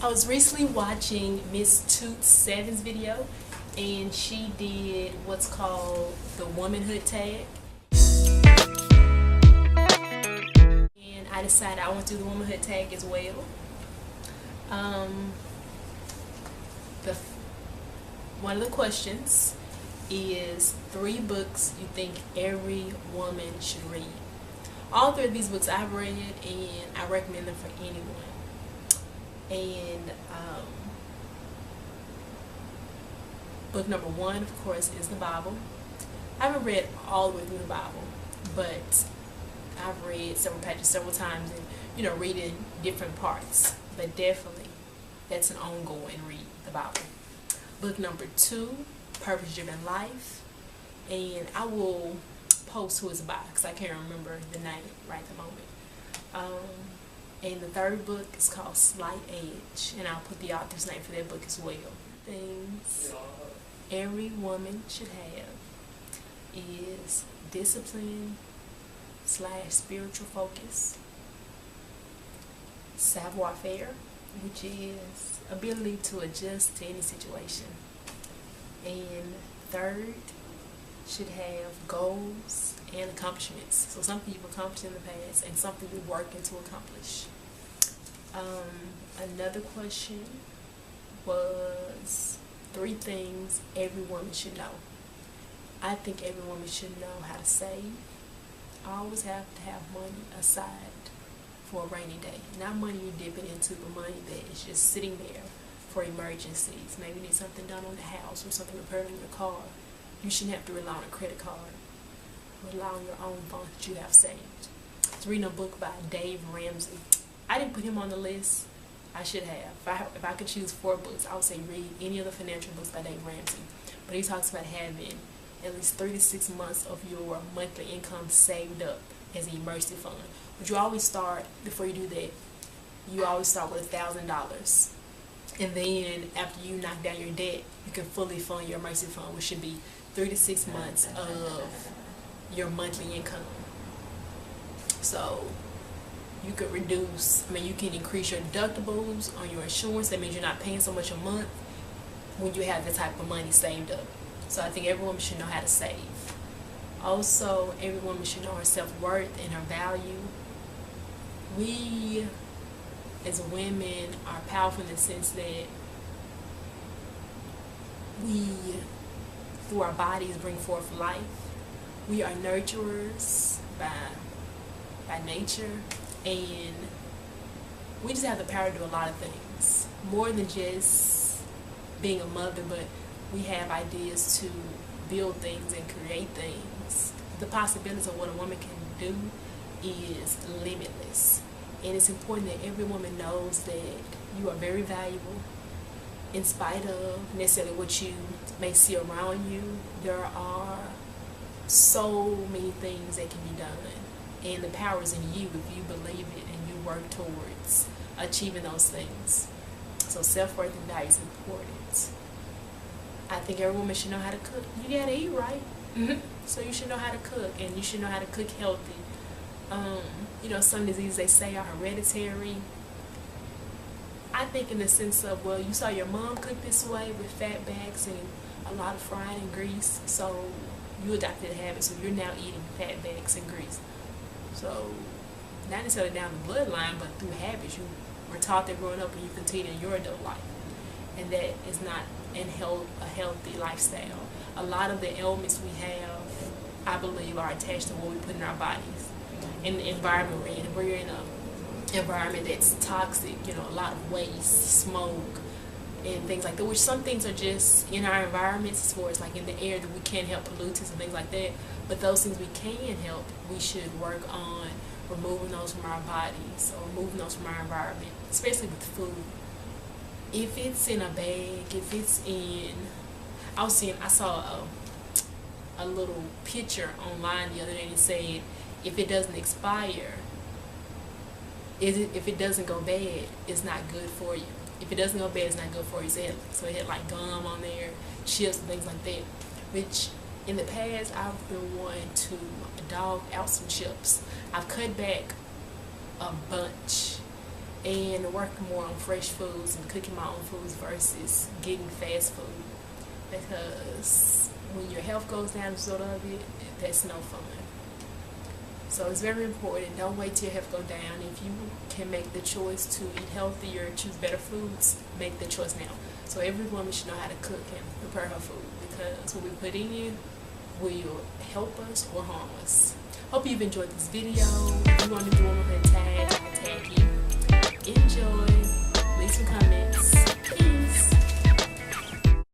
I was recently watching Miss Toots Seven's video, and she did what's called the Womanhood Tag. And I decided I want to do the Womanhood Tag as well. One of the questions is 3 books you think every woman should read. All 3 of these books I've read, and I recommend them for anyone. And book number 1, of course, is the Bible. I haven't read all the way through the Bible, but I've read several pages several times and, reading different parts. But definitely, that's an ongoing read, the Bible. Book number 2, Purpose Driven Life. And I will post who it's by because I can't remember the name right at the moment. And the 3rd book is called Slight Edge, and I'll put the author's name for that book as well. Things every woman should have is discipline / spiritual focus, savoir-faire, which is ability to adjust to any situation, and 3rd should have goals and accomplishments. So something you've accomplished in the past and something you're working to accomplish. Another question was 3 things every woman should know. I think every woman should know how to save. Always have to have money aside for a rainy day. Not money you're dipping into, but money that is just sitting there for emergencies. Maybe you need something done on the house or something repaired on your car. You shouldn't have to rely on a credit card. Rely on your own funds that you have saved. I was reading a book by Dave Ramsey. I didn't put him on the list. I should have. If I could choose 4 books, I would say read any of the financial books by Dave Ramsey. But he talks about having at least 3 to 6 months of your monthly income saved up as an emergency fund. But you always start, before you do that, you always start with $1,000. And then after you knock down your debt, you can fully fund your emergency fund, which should be 3 to 6 months of your monthly income. So you could you can increase your deductibles on your insurance. That means you're not paying so much a month when you have that type of money saved up. So I think every woman should know how to save. Also, every woman should know her self-worth and her value. We as women are powerful in the sense that we, through our bodies, bring forth life. We are nurturers by nature, and we just have the power to do a lot of things. More than just being a mother, but we have ideas to build things and create things. The possibilities of what a woman can do is limitless. And it's important that every woman knows that you are very valuable in spite of necessarily what you may see around you. There are so many things that can be done, and the power is in you if you believe it and you work towards achieving those things. So self-worth and value is important. I think every woman should know how to cook. You gotta eat right. So you should know how to cook, and you should know how to cook healthy. Some diseases they say are hereditary. I think in the sense of, well, you saw your mom cook this way with fat bags and a lot of frying and grease, so you adopted a habit, so you're now eating fat bags and grease. So not necessarily down the bloodline, but through habits. You were taught that growing up, and you continue in your adult life, and that is not a healthy lifestyle. A lot of the ailments we have, I believe, are attached to what we put in our bodies and the environment we're in. We're in an environment that's toxic, a lot of waste, smoke, and things like that, which some things are just in our environments as far as like in the air that we can't help pollutants and things like that. But those things we can help, we should work on removing those from our bodies or removing those from our environment, especially with food. If it's in a bag, if it's in, I saw a little picture online the other day, and it said, if it doesn't expire, if it doesn't go bad, it's not good for you. If it doesn't go bad, it's not good for you. So it had like gum on there, chips and things like that, which in the past I've been wanting to dog out some chips. I've cut back a bunch, and working more on fresh foods and cooking my own foods versus getting fast food, because when your health goes down as a result of it, that's no fun. So it's very important. Don't wait till your health go down. If you can make the choice to eat healthier, choose better foods, make the choice now. So every woman should know how to cook and prepare her food, because what we put in will help us or harm us. Hope you've enjoyed this video. If you want to do Womanhood Tag, I'll tag you. Enjoy.